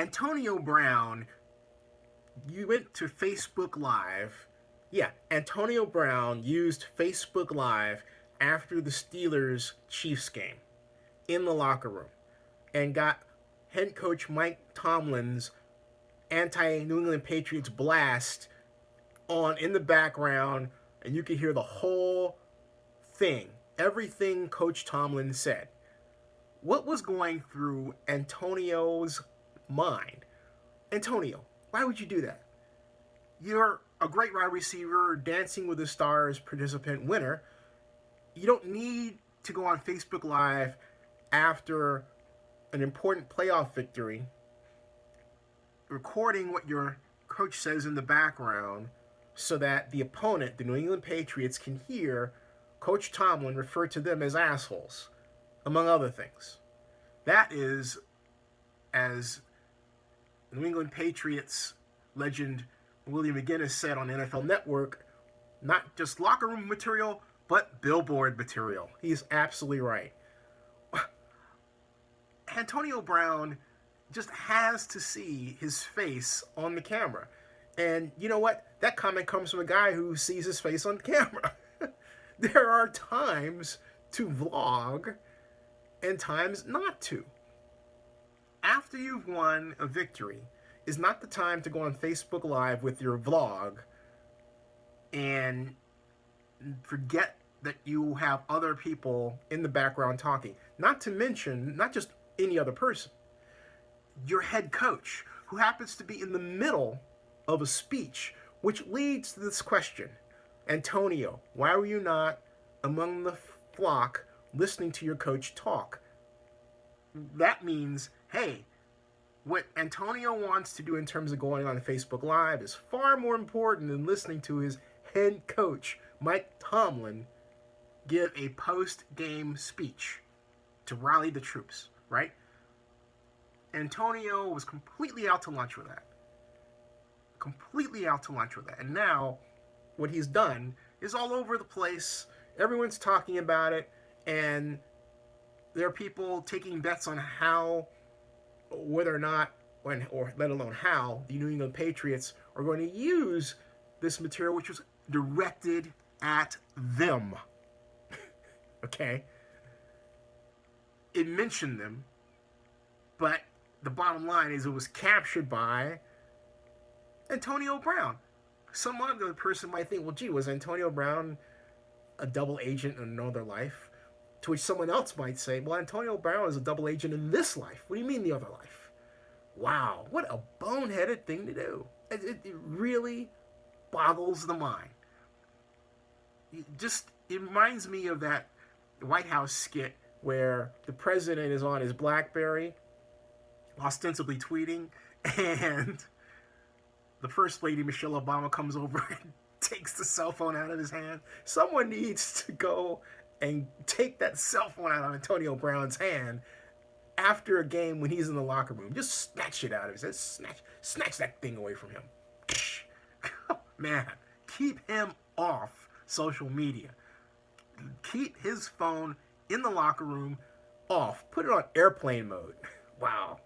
Antonio Brown, you went to Facebook Live. Yeah, Antonio Brown used Facebook Live after the Steelers Chiefs game in the locker room and got head coach Mike Tomlin's anti-New England Patriots blast on in the background, and you could hear the whole thing, everything Coach Tomlin said. What was going through Antonio's mind? Antonio, why would you do that? You're a great wide receiver, Dancing with the Stars participant winner. You don't need to go on Facebook Live after an important playoff victory, recording what your coach says in the background so that the opponent, the New England Patriots, can hear Coach Tomlin refer to them as assholes, among other things. That is, as New England Patriots legend William McGinnis said on NFL Network, not just locker room material, but billboard material. He's absolutely right. Antonio Brown just has to see his face on the camera. And you know what? That comment comes from a guy who sees his face on camera. There are times to vlog and times not to. After you've won a victory is not the time to go on Facebook Live with your vlog and forget that you have other people in the background talking. Not to mention, not just any other person, your head coach, who happens to be in the middle of a speech, which leads to this question. Antonio, why were you not among the flock listening to your coach talk? That means, hey, what Antonio wants to do in terms of going on Facebook Live is far more important than listening to his head coach, Mike Tomlin, give a post-game speech to rally the troops, right? Antonio was completely out to lunch with that. Completely out to lunch with that. And now, what he's done is all over the place. Everyone's talking about it, and there are people taking bets on how, whether or not, when, or let alone how, the New England Patriots are going to use this material, which was directed at them. Okay? It mentioned them, but the bottom line is it was captured by Antonio Brown. Some other person might think, well, gee, was Antonio Brown a double agent in another life? To which someone else might say, well, Antonio Brown is a double agent in this life. What do you mean the other life? Wow, what a boneheaded thing to do. It really boggles the mind. It reminds me of that White House skit where the president is on his BlackBerry, ostensibly tweeting, and the First Lady, Michelle Obama, comes over and takes the cell phone out of his hand. Someone needs to go and take that cell phone out of Antonio Brown's hand after a game when he's in the locker room. Just snatch it out of his head. Snatch that thing away from him. Man, keep him off social media. Keep his phone in the locker room off. Put it on airplane mode. Wow.